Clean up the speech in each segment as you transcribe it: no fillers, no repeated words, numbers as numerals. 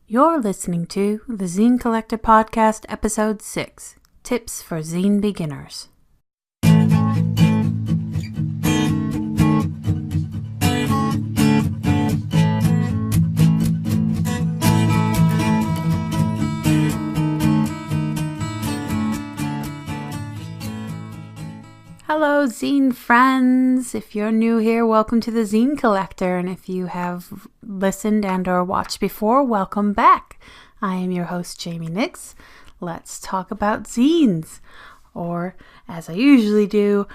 You're listening to the Zine Collector Podcast, Episode 6, Tips for Zine Beginners. Hello, Zine friends! If you're new here, welcome to the Zine Collector, and if you have listened and or watched before, welcome back. I am your host, Jaime Nyx. Let's talk about zines, or as I usually do,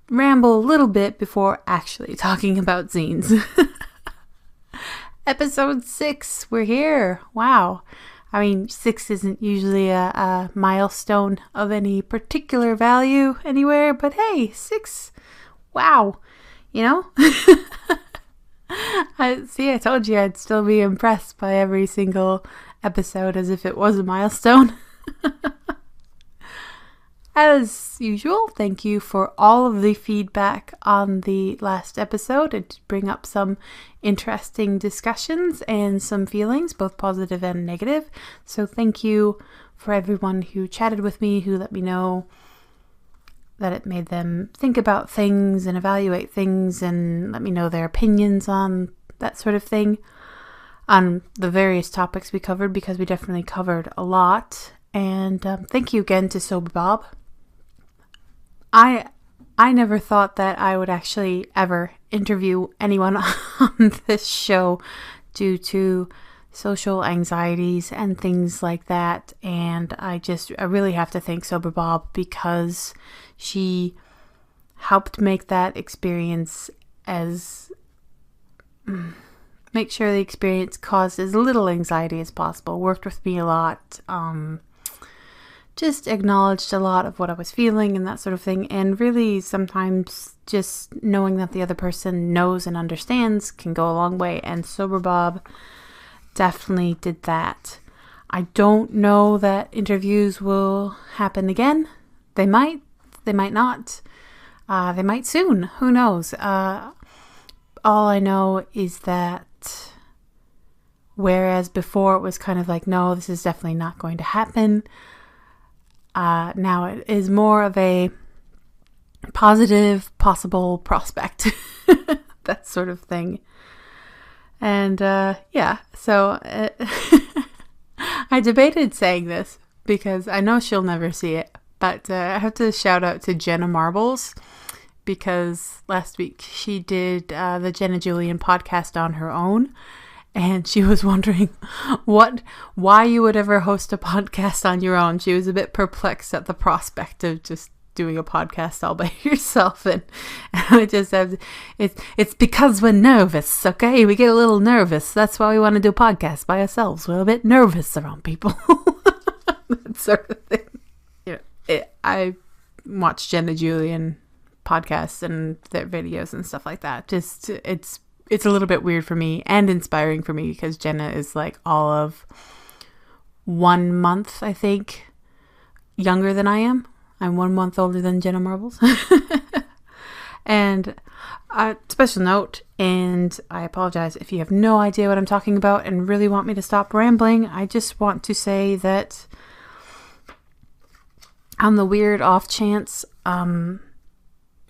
ramble a little bit before actually talking about zines. Episode 6, we're here! Wow! I mean, 6 isn't usually a milestone of any particular value anywhere, but hey, 6, wow, you know? I told you I'd still be impressed by every single episode as if it was a milestone. As usual, thank you for all of the feedback on the last episode. It did bring up some interesting discussions and some feelings, both positive and negative. So thank you for everyone who chatted with me, who let me know that it made them think about things and evaluate things and let me know their opinions on that sort of thing, on the various topics we covered, because we definitely covered a lot. And thank you again to Sober Bob. I never thought that I would actually ever interview anyone on this show due to social anxieties and things like that. And I really have to thank Sober Bob, because she helped make that experience make sure the experience caused as little anxiety as possible. Worked with me a lot. Just acknowledged a lot of what I was feeling and that sort of thing. And really, sometimes just knowing that the other person knows and understands can go a long way. And Sober Bob definitely did that. I don't know that interviews will happen again. They might not. They might soon. Who knows? All I know is that whereas before it was kind of like, no, this is definitely not going to happen. Now it is more of a positive, possible prospect, that sort of thing. And so I debated saying this because I know she'll never see it, but I have to shout out to Jenna Marbles, because last week she did the Jenna Julian podcast on her own. And she was wondering why you would ever host a podcast on your own. She was a bit perplexed at the prospect of just doing a podcast all by yourself. And I just said, it's because we're nervous, okay? We get a little nervous. That's why we want to do podcasts by ourselves. We're a bit nervous around people. That sort of thing. You know, I watch Jenna Julian podcasts and their videos and stuff like that. Just, it's a little bit weird for me and inspiring for me, because Jenna is like all of 1 month, I think, younger than I am. I'm 1 month older than Jenna Marbles. And a special note, and I apologize if you have no idea what I'm talking about and really want me to stop rambling. I just want to say that on the weird off chance,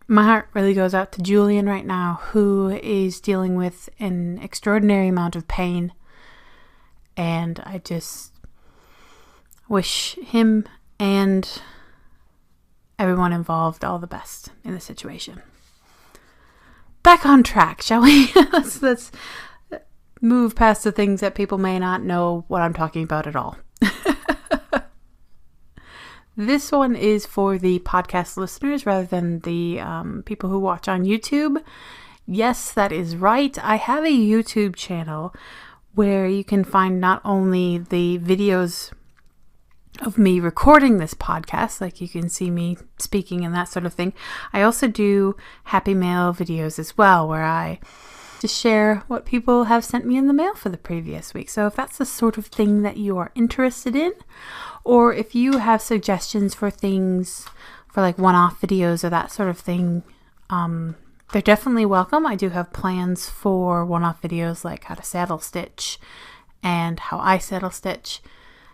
my heart really goes out to Julian right now, who is dealing with an extraordinary amount of pain. And I just wish him and everyone involved all the best in the situation. Back on track, shall we? Let's move past the things that people may not know what I'm talking about at all. This one is for the podcast listeners rather than the people who watch on YouTube. Yes, that is right. I have a YouTube channel where you can find not only the videos of me recording this podcast, like you can see me speaking and that sort of thing. I also do Happy Mail videos as well, where I just share what people have sent me in the mail for the previous week. So if that's the sort of thing that you are interested in, or if you have suggestions for things for like one-off videos or that sort of thing, they're definitely welcome. I do have plans for one-off videos like how to saddle stitch and how I saddle stitch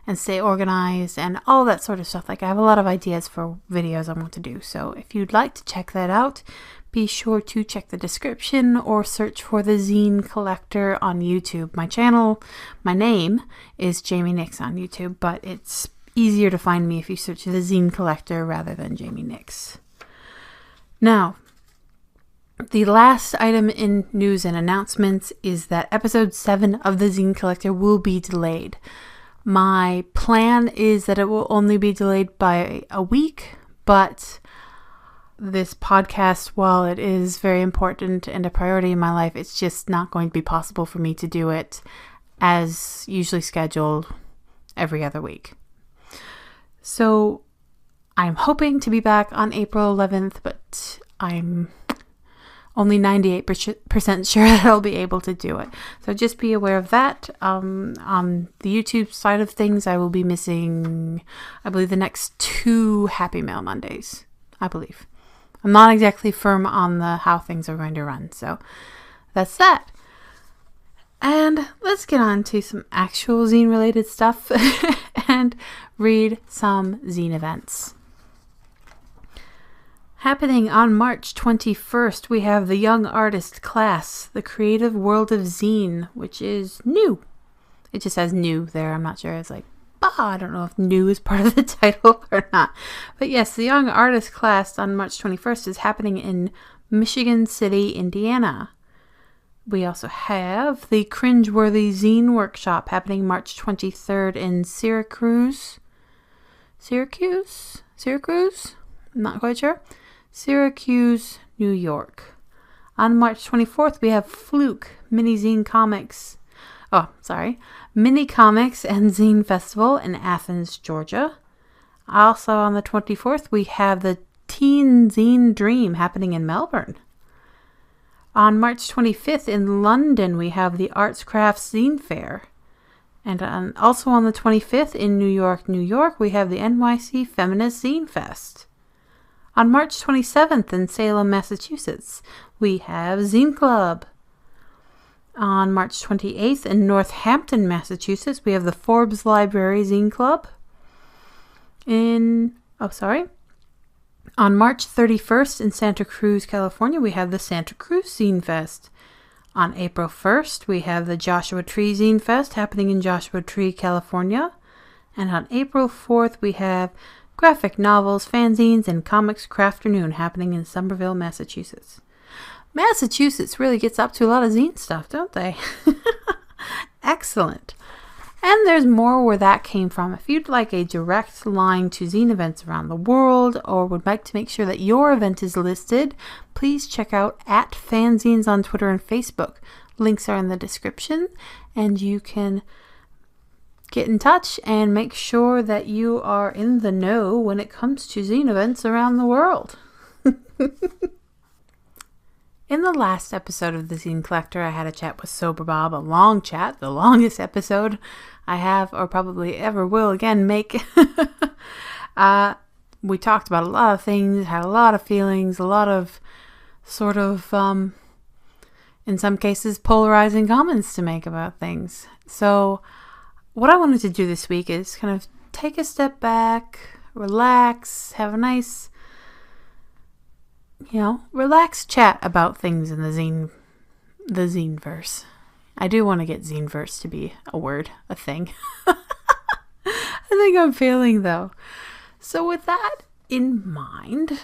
and stay organized and all that sort of stuff. Like, I have a lot of ideas for videos I want to do. So if you'd like to check that out, be sure to check the description or search for the Zine Collector on YouTube. My channel, my name is Jaime Nyx on YouTube, but it's easier to find me if you search the Zine Collector rather than Jaime Nyx. Now, the last item in news and announcements is that episode 7 of the Zine Collector will be delayed. My plan is that it will only be delayed by a week, but this podcast, while it is very important and a priority in my life, it's just not going to be possible for me to do it as usually scheduled every other week. So I'm hoping to be back on April 11th, but I'm only 98% sure that I'll be able to do it. So just be aware of that. On the YouTube side of things, I will be missing, I believe, the next 2 Happy Mail Mondays, I believe. I'm not exactly firm on how things are going to run. So that's that. And let's get on to some actual zine related stuff and read some zine events. Happening on March 21st, we have the Young Artist class, The Creative World of Zine, which is new. It just says new there. I'm not sure. It's like, I don't know if new is part of the title or not. But yes, the Young Artist class on March 21st is happening in Michigan City, Indiana. We also have the Cringeworthy Zine Workshop happening March 23rd in Syracuse? I'm not quite sure. Syracuse, New York. On March 24th, we have Fluke Mini Comics and Zine Festival in Athens, Georgia. Also on the 24th, we have the Teen Zine Dream happening in Melbourne. On March 25th in London, we have the Arts Crafts Zine Fair. And also on the 25th in New York, we have the NYC Feminist Zine Fest. On March 27th in Salem, Massachusetts, we have Zine Club. On March 28th in Northampton, Massachusetts, we have the Forbes Library Zine Club. On March 31st in Santa Cruz, California, we have the Santa Cruz Zine Fest. On April 1st, we have the Joshua Tree Zine Fest happening in Joshua Tree, California. And on April 4th, we have Graphic Novels, Fanzines, and Comics Crafternoon happening in Somerville, Massachusetts. Massachusetts really gets up to a lot of zine stuff, don't they? Excellent. And there's more where that came from. If you'd like a direct line to zine events around the world or would like to make sure that your event is listed, please check out @Fanzines on Twitter and Facebook. Links are in the description, and you can get in touch and make sure that you are in the know when it comes to zine events around the world. In the last episode of the Zine Collector, I had a chat with Sober Bob, a long chat, the longest episode I have or probably ever will again make. We talked about a lot of things, had a lot of feelings, a lot of sort of, in some cases, polarizing comments to make about things. So what I wanted to do this week is kind of take a step back, relax, have a nice, relaxed chat about things in the zine-verse. I do want to get zine-verse to be a word, a thing. I think I'm failing though. So with that in mind,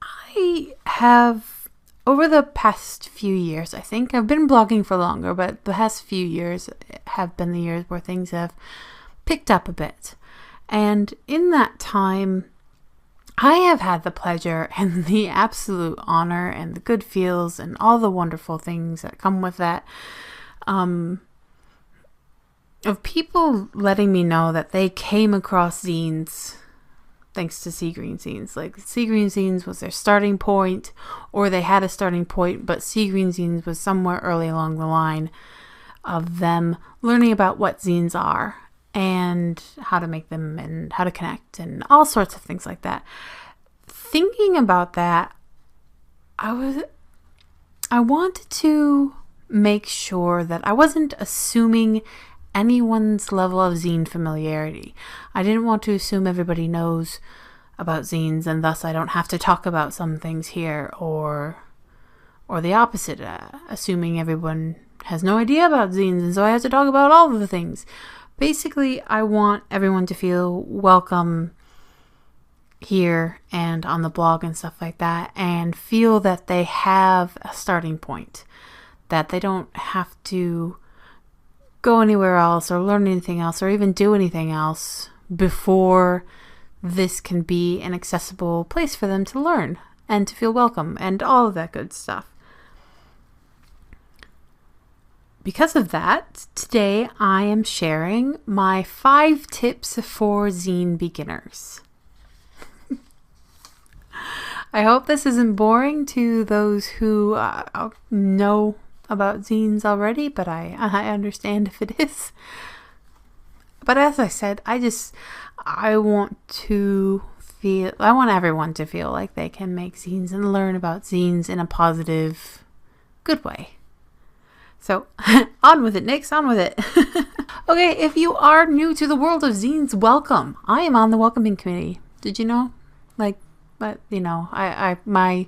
I have, over the past few years, I think, I've been blogging for longer, but the past few years have been the years where things have picked up a bit. And in that time, I have had the pleasure and the absolute honor and the good feels and all the wonderful things that come with that, of people letting me know that they came across zines thanks to Sea Green Zines. Like, Sea Green Zines was their starting point, or they had a starting point, but Sea Green Zines was somewhere early along the line of them learning about what zines are and how to make them and how to connect and all sorts of things like that. Thinking about that, I wanted to make sure that I wasn't assuming anyone's level of zine familiarity. I didn't want to assume everybody knows about zines, and thus I don't have to talk about some things here, or the opposite, assuming everyone has no idea about zines, and so I have to talk about all of the things. Basically, I want everyone to feel welcome here and on the blog and stuff like that, and feel that they have a starting point, that they don't have to go anywhere else or learn anything else or even do anything else before this can be an accessible place for them to learn and to feel welcome and all of that good stuff. Because of that, today I am sharing my 5 tips for zine beginners. I hope this isn't boring to those who know about zines already, but I understand if it is. But as I said, I want everyone to feel like they can make zines and learn about zines in a positive, good way. So, on with it, Nyx, on with it. Okay, if you are new to the world of zines, welcome. I am on the welcoming committee. Did you know? But my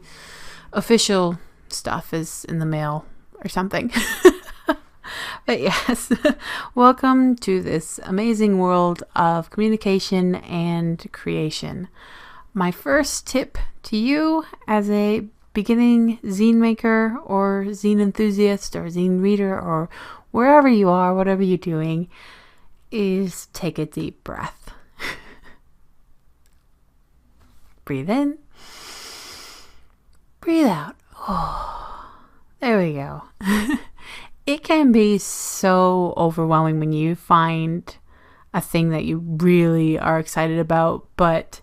official stuff is in the mail or something. But yes, welcome to this amazing world of communication and creation. My first tip to you as a beginning zine maker or zine enthusiast or zine reader or wherever you are, whatever you're doing, is take a deep breath. Breathe in, breathe out. Oh, there we go. It can be so overwhelming when you find a thing that you really are excited about, but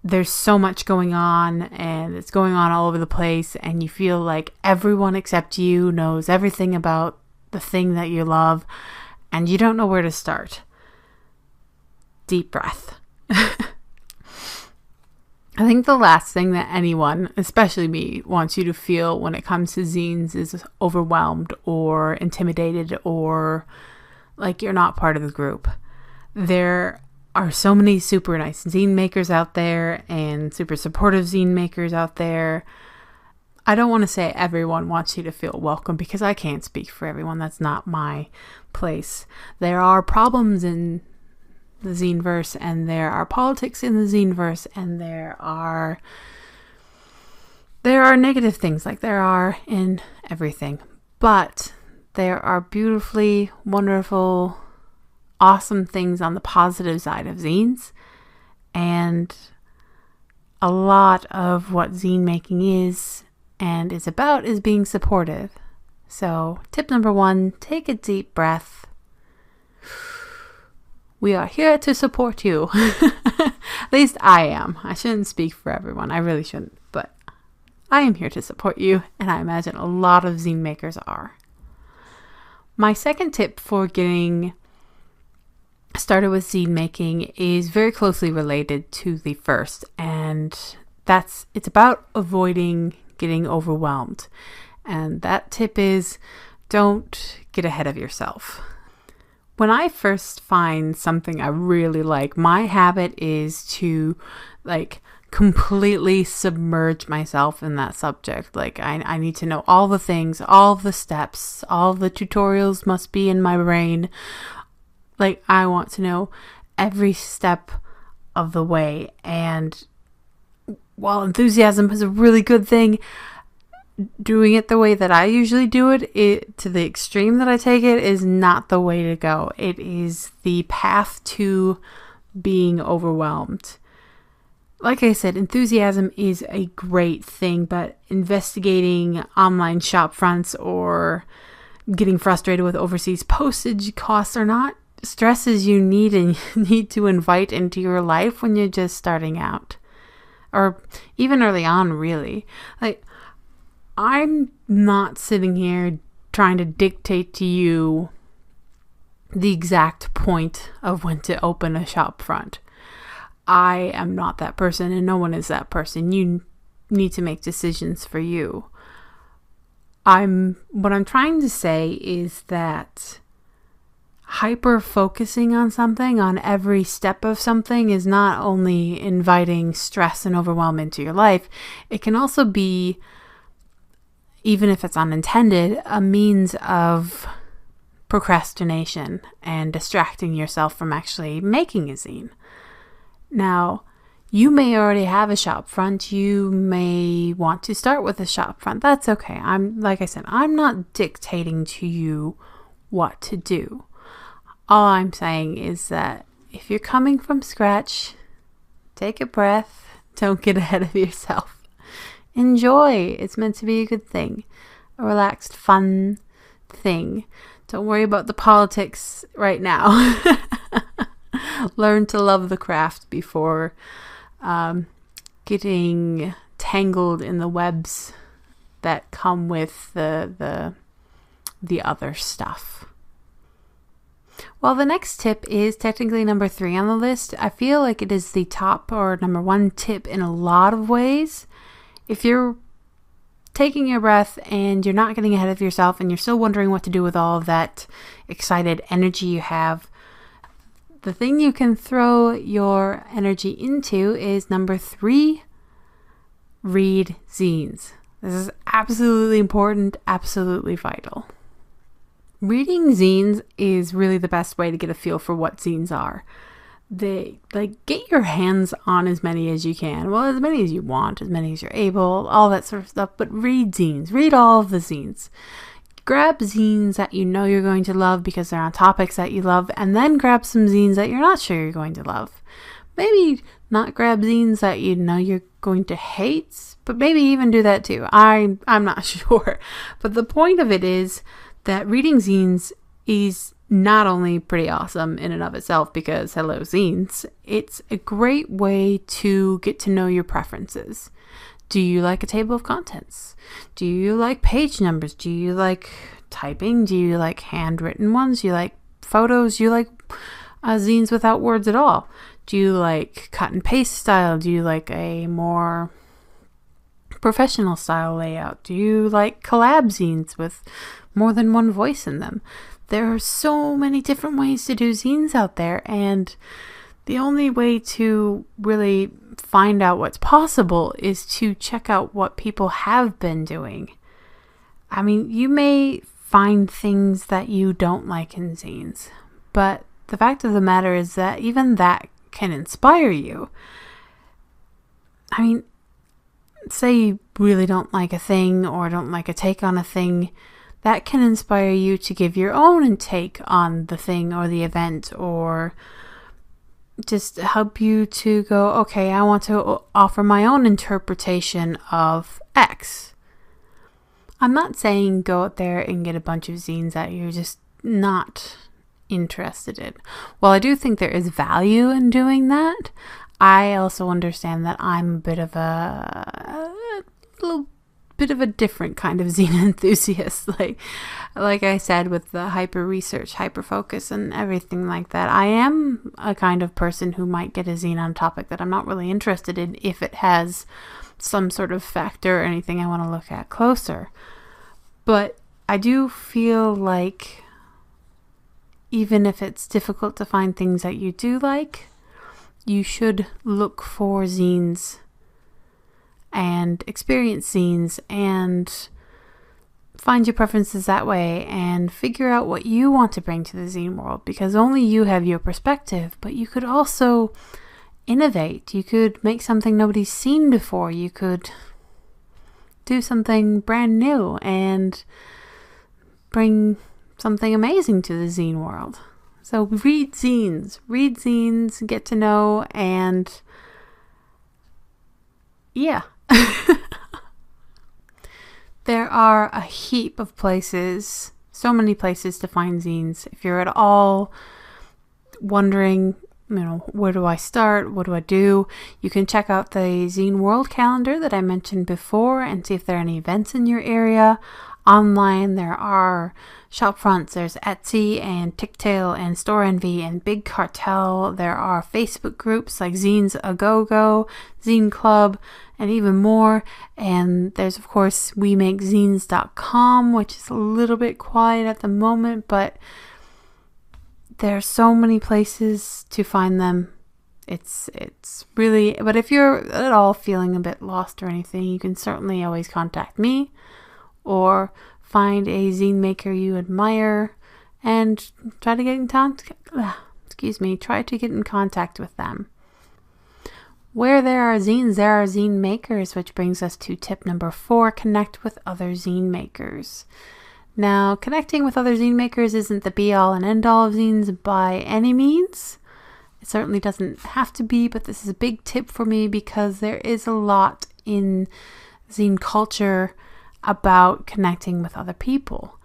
there's so much going on and it's going on all over the place, and you feel like everyone except you knows everything about the thing that you love, and you don't know where to start. Deep breath. I think the last thing that anyone, especially me, wants you to feel when it comes to zines is overwhelmed or intimidated or like you're not part of the group. There are so many super nice zine makers out there and super supportive zine makers out there. I don't want to say everyone wants you to feel welcome because I can't speak for everyone. That's not my place. There are problems in the Zineverse, and there are politics in the Zineverse, and there are negative things like there are in everything. But there are beautifully wonderful, awesome things on the positive side of zines, and a lot of what zine making is and is about is being supportive. So tip number 1, take a deep breath. We are here to support you. At least I am. I shouldn't speak for everyone. I really shouldn't. But I am here to support you, and I imagine a lot of zine makers are. My second tip for getting started with zine making is very closely related to the first, and it's about avoiding getting overwhelmed. And that tip is, don't get ahead of yourself. When I first find something I really like, my habit is to completely submerge myself in that subject. I need to know all the things, all the steps, all the tutorials must be in my brain. I want to know every step of the way. And while enthusiasm is a really good thing, doing it the way that I usually do it, to the extreme that I take it, is not the way to go. It is the path to being overwhelmed. Like I said, enthusiasm is a great thing, but investigating online shop fronts or getting frustrated with overseas postage costs are not stresses you need to invite into your life when you're just starting out, or even early on, really. I'm not sitting here trying to dictate to you the exact point of when to open a shop front. I am not that person, and no one is that person. You need to make decisions for you. What I'm trying to say is that hyper focusing on something, on every step of something, is not only inviting stress and overwhelm into your life, it can also be, even if it's unintended, a means of procrastination and distracting yourself from actually making a zine. Now, you may already have a shop front. You may want to start with a shop front. That's okay. Like I said, I'm not dictating to you what to do. All I'm saying is that if you're coming from scratch, take a breath. Don't get ahead of yourself. Enjoy. It's meant to be a good thing. A relaxed, fun thing. Don't worry about the politics right now. Learn to love the craft before getting tangled in the webs that come with the other stuff. Well, the next tip is technically number 3 on the list. I feel like it is the top or number 1 tip in a lot of ways. If you're taking your breath and you're not getting ahead of yourself and you're still wondering what to do with all of that excited energy you have, the thing you can throw your energy into is number 3, read zines. This is absolutely important, absolutely vital. Reading zines is really the best way to get a feel for what zines are. Get your hands on as many as you can. Well, as many as you want, as many as you're able, all that sort of stuff. But read zines. Read all of the zines. Grab zines that you know you're going to love because they're on topics that you love, and then grab some zines that you're not sure you're going to love. Maybe not grab zines that you know you're going to hate, but maybe even do that too. I'm not sure. But the point of it is that reading zines is not only pretty awesome in and of itself because, hello, zines, it's a great way to get to know your preferences. Do you like a table of contents? Do you like page numbers? Do you like typing? Do you like handwritten ones? Do you like photos? Do you like zines without words at all? Do you like cut and paste style? Do you like a more professional style layout? Do you like collab zines with more than one voice in them? There are so many different ways to do zines out there, and the only way to really find out what's possible is to check out what people have been doing. I mean, you may find things that you don't like in zines, but the fact of the matter is that even that can inspire you. I mean, say you really don't like a thing or don't like a take on a thing, that can inspire you to give your own take on the thing or the event, or just help you to go, okay, I want to offer my own interpretation of X. I'm not saying go out there and get a bunch of zines that you're just not interested in. While I do think there is value in doing that, I also understand that I'm a bit of a little bit of a different kind of zine enthusiast. Like I said, with the hyper research, hyper focus, and everything like that, I am a kind of person who might get a zine on a topic that I'm not really interested in if it has some sort of factor or anything I want to look at closer. But I do feel like even if it's difficult to find things that you do like, you should look for zines and experience zines and find your preferences that way and figure out what you want to bring to the zine world, because only you have your perspective. But you could also innovate. You could make something nobody's seen before. You could do something brand new and bring something amazing to the zine world. So read zines, get to know, and yeah. There are a heap of places, so many places to find zines. If you're at all wondering, where do I start? What do I do? You can check out the Zine World calendar that I mentioned before and see if there are any events in your area. Online, there are shop fronts. There's Etsy and Ticktail and Store Envy and Big Cartel. There are Facebook groups like Zines A Go-Go, Zine Club, and even more. And there's, of course, WeMakeZines.com, which is a little bit quiet at the moment, but There are so many places to find them. It's really, but if you're at all feeling a bit lost or anything, you can certainly always contact me or find a zine maker you admire and try to get in contact with them. Where there are zines, there are zine makers, which brings us to tip number 4, connect with other zine makers. Now, connecting with other zine makers isn't the be-all and end-all of zines by any means. It certainly doesn't have to be, but this is a big tip for me because there is a lot in zine culture about connecting with other people.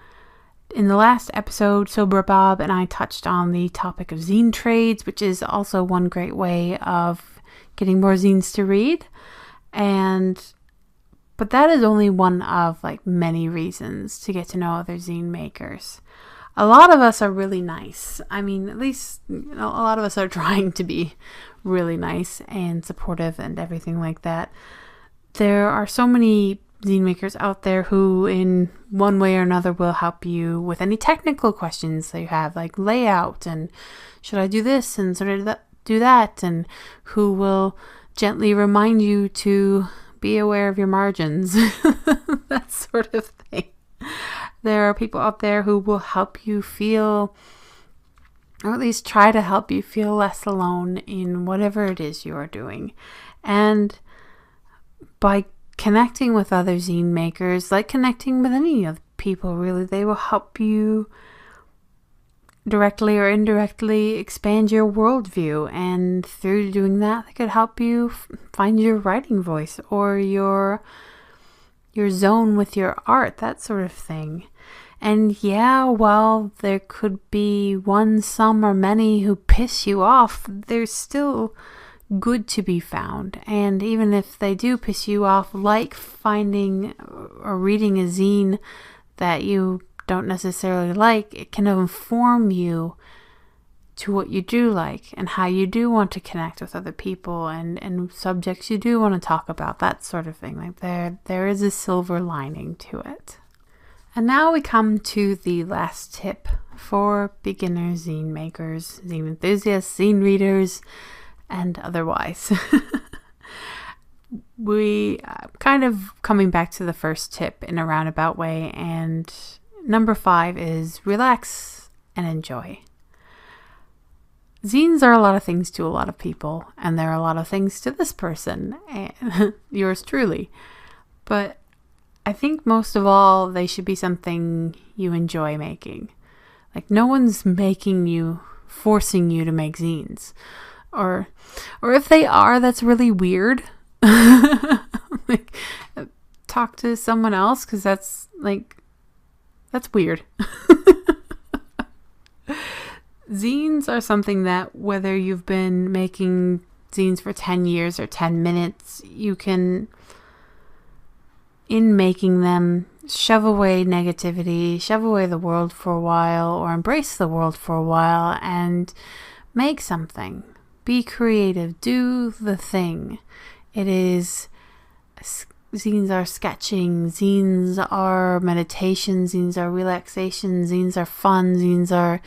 In the last episode, Sober Bob and I touched on the topic of zine trades, which is also one great way of getting more zines to read. But that is only one of many reasons to get to know other zine makers. A lot of us are really nice. I mean, at least a lot of us are trying to be really nice and supportive and everything like that. There are so many zine makers out there who in one way or another will help you with any technical questions that you have, like layout and should I do this and sort of do that, and who will gently remind you to be aware of your margins, that sort of thing. There are people out there who will help you feel, or at least try to help you feel less alone in whatever it is you are doing. And by connecting with other zine makers, like connecting with any of the people really, they will help you directly or indirectly expand your worldview, and through doing that, they could help you find your writing voice or your zone with your art, that sort of thing. And yeah, while there could be one, some, or many who piss you off, there's still good to be found. And even if they do piss you off, like finding or reading a zine that you don't necessarily like, it can inform you to what you do like and how you do want to connect with other people and subjects you do want to talk about, that sort of thing. Like there is a silver lining to it. And now we come to the last tip for beginner zine makers, zine enthusiasts, zine readers, and otherwise. We kind of coming back to the first tip in a roundabout way, and number 5 is relax and enjoy. Zines are a lot of things to a lot of people, and there are a lot of things to this person, and yours truly. But I think most of all, they should be something you enjoy making. Like, no one's forcing you to make zines. Or if they are, that's really weird. Like, talk to someone else, because that's weird. Zines are something that, whether you've been making zines for 10 years or 10 minutes, you can, in making them, shove away negativity, shove away the world for a while, or embrace the world for a while, and make something. Be creative. Do the thing. Zines are sketching, zines are meditation, zines are relaxation, zines are fun, zines are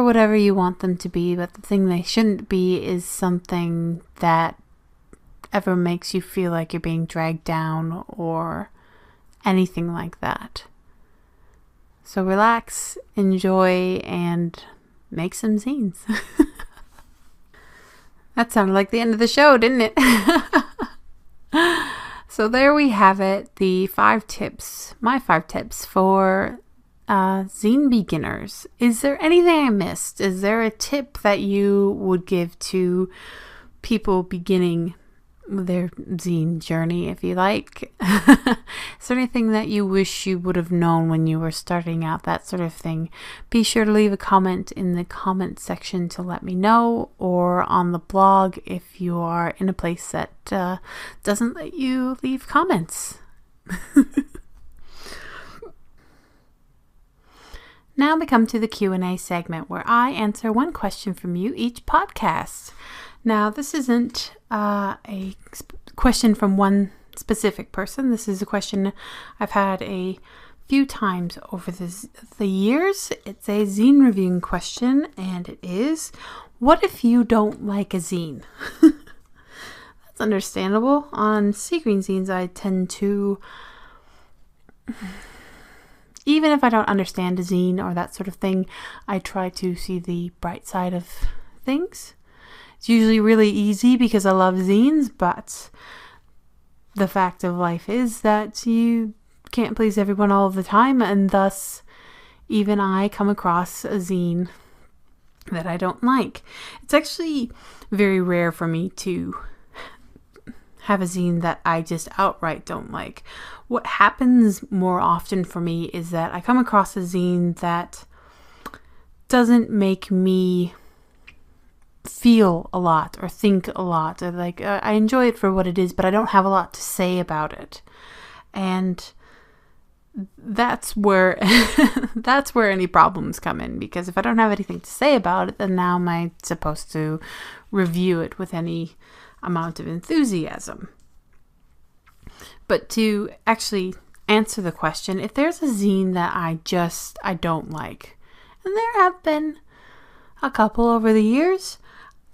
whatever you want them to be, but the thing they shouldn't be is something that ever makes you feel like you're being dragged down or anything like that. So relax, enjoy, and make some zines. That sounded like the end of the show, didn't it? So there we have it, my 5 tips for zine beginners. Is there anything I missed? Is there a tip that you would give to people beginning their zine journey, if you like? Is there anything that you wish you would have known when you were starting out, that sort of thing? Be sure to leave a comment in the comment section to let me know, or on the blog if you are in a place that doesn't let you leave comments. Now we come to the Q&A segment, where I answer one question from you each podcast. Now, this isn't a question from one specific person. This is a question I've had a few times over the years. It's a zine reviewing question, and it is, what if you don't like a zine? That's understandable. On Sea Green Zines, I tend to, even if I don't understand a zine or that sort of thing, I try to see the bright side of things. It's usually really easy because I love zines, but the fact of life is that you can't please everyone all the time, and thus even I come across a zine that I don't like. It's actually very rare for me to have a zine that I just outright don't like. What happens more often for me is that I come across a zine that doesn't make me feel a lot or think a lot, or like I enjoy it for what it is, but I don't have a lot to say about it. And that's where that's where any problems come in, because if I don't have anything to say about it, then now am I supposed to review it with any amount of enthusiasm? But to actually answer the question, if there's a zine that I don't like, and there have been a couple over the years,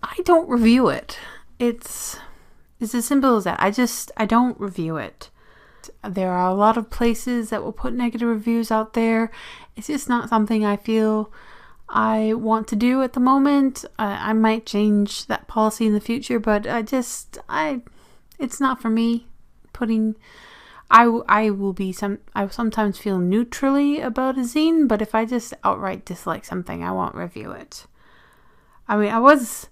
I don't review it. It's as simple as that. I don't review it. There are a lot of places that will put negative reviews out there. It's just not something I feel I want to do at the moment. I might change that policy in the future, but it's not for me. I will sometimes feel neutrally about a zine, but if I just outright dislike something, I won't review it. I mean, I was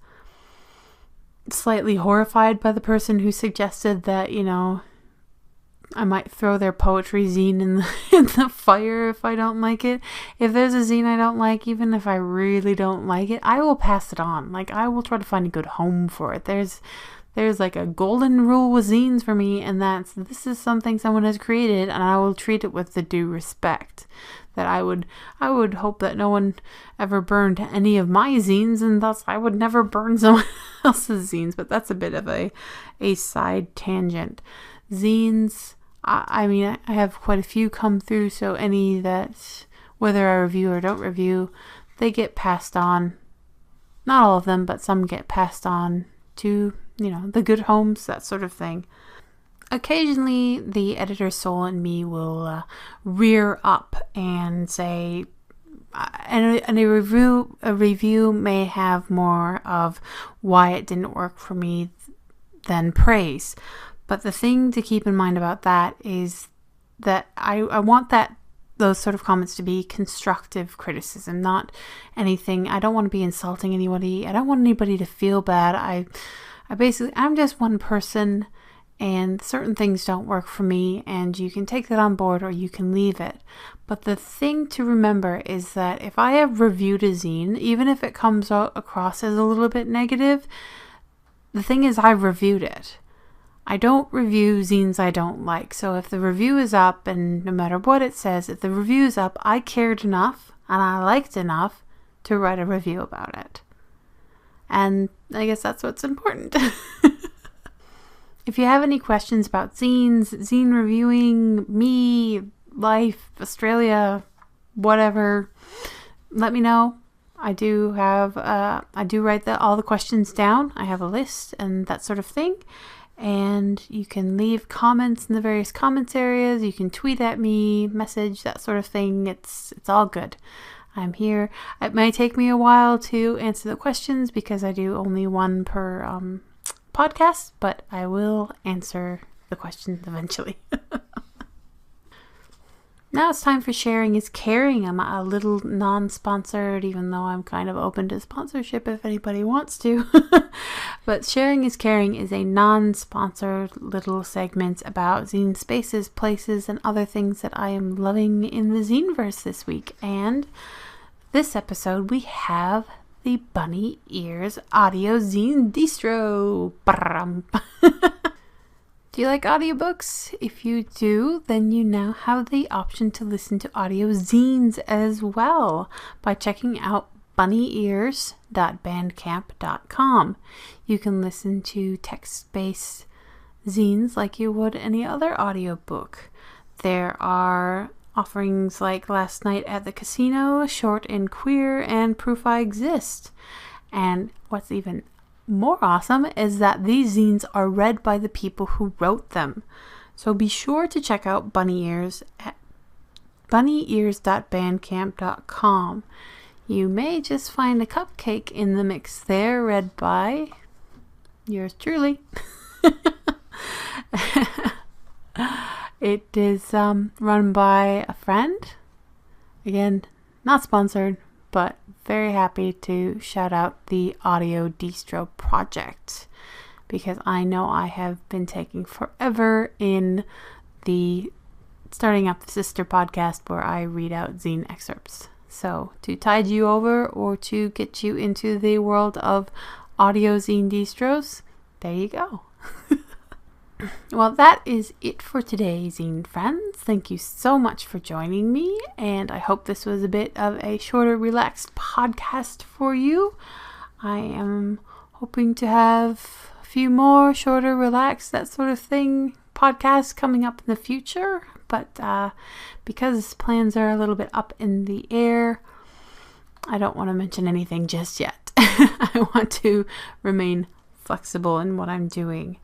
slightly horrified by the person who suggested that, I might throw their poetry zine in the fire if I don't like it. If there's a zine I don't like, even if I really don't like it, I will pass it on. Like, I will try to find a good home for it. There's like a golden rule with zines for me, and this is something someone has created, and I will treat it with the due respect. That I would hope that no one ever burned any of my zines, and thus I would never burn someone else's zines. But that's a bit of a side tangent. Zines, I mean, I have quite a few come through, so any that, whether I review or don't review, they get passed on. Not all of them, but some get passed on to, the good homes, that sort of thing. Occasionally, the editor's soul in me will rear up and say, and a review may have more of why it didn't work for me than praise. But the thing to keep in mind about that is that I want those sort of comments to be constructive criticism, not anything. I don't want to be insulting anybody. I don't want anybody to feel bad. I'm just one person, and certain things don't work for me, and you can take that on board or you can leave it. But the thing to remember is that if I have reviewed a zine, even if it comes across as a little bit negative, the thing is I've reviewed it. I don't review zines I don't like. So if the review is up, and no matter what it says, if the review is up, I cared enough and I liked enough to write a review about it. And I guess that's what's important. If you have any questions about zines, zine reviewing, me, life, Australia, whatever, let me know. I do write all the questions down. I have a list and that sort of thing. And you can leave comments in the various comments areas. You can tweet at me, message, that sort of thing. It's all good. I'm here. It may take me a while to answer the questions because I do only one per podcast, but I will answer the questions eventually. Now it's time for Sharing is Caring. I'm a little non-sponsored, even though I'm kind of open to sponsorship if anybody wants to. But Sharing is Caring is a non-sponsored little segment about zine spaces, places, and other things that I am loving in the Zineverse this week. And this episode, we have the Bunny Ears Audio Zine Distro. Do you like audiobooks? If you do, then you now have the option to listen to audio zines as well by checking out bunnyears.bandcamp.com. You can listen to text-based zines like you would any other audiobook. There are Offerings like Last Night at the Casino, Short and Queer, and Proof I Exist. And what's even more awesome is that these zines are read by the people who wrote them. So be sure to check out Bunny Ears at bunnyears.bandcamp.com. You may just find a cupcake in the mix there, read by yours truly. It is run by a friend. Again, not sponsored, but very happy to shout out the Audio Distro Project, because I know I have been taking forever in the starting up the sister podcast where I read out zine excerpts. So to tide you over or to get you into the world of audio zine distros, there you go. Well, that is it for today, zine friends. Thank you so much for joining me, and I hope this was a bit of a shorter, relaxed podcast for you. I am hoping to have a few more shorter, relaxed, that sort of thing podcasts coming up in the future, but because plans are a little bit up in the air, I don't want to mention anything just yet. I want to remain flexible in what I'm doing.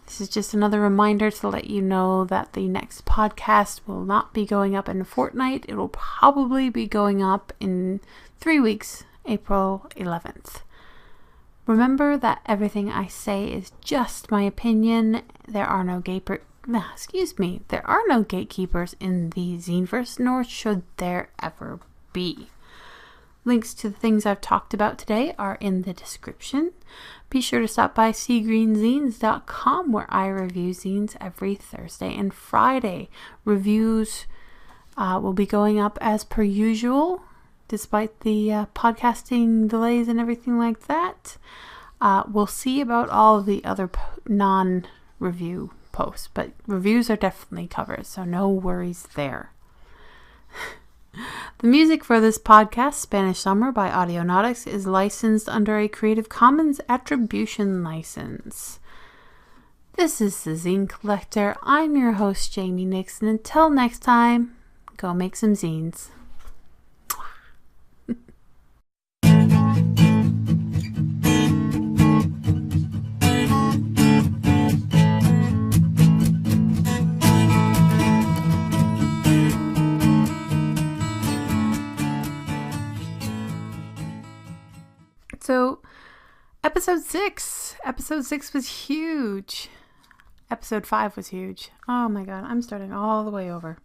This is just another reminder to let you know that the next podcast will not be going up in a fortnight. It will probably be going up in 3 weeks, April 11th. Remember that everything I say is just my opinion. There are no gatekeepers in the Zineverse, nor should there ever be. Links to the things I've talked about today are in the description. Be sure to stop by seagreenzines.com, where I review zines every Thursday and Friday. Reviews will be going up as per usual, despite the podcasting delays and everything like that. We'll see about all of the other non-review posts, but reviews are definitely covered, so no worries there. The music for this podcast, Spanish Summer by Audionautics, is licensed under a Creative Commons Attribution license. This is the Zine Collector. I'm your host, Jaime Nyx, and until next time, go make some zines. So, episode 6 was huge. Episode 5 was huge. Oh my god, I'm starting all the way over.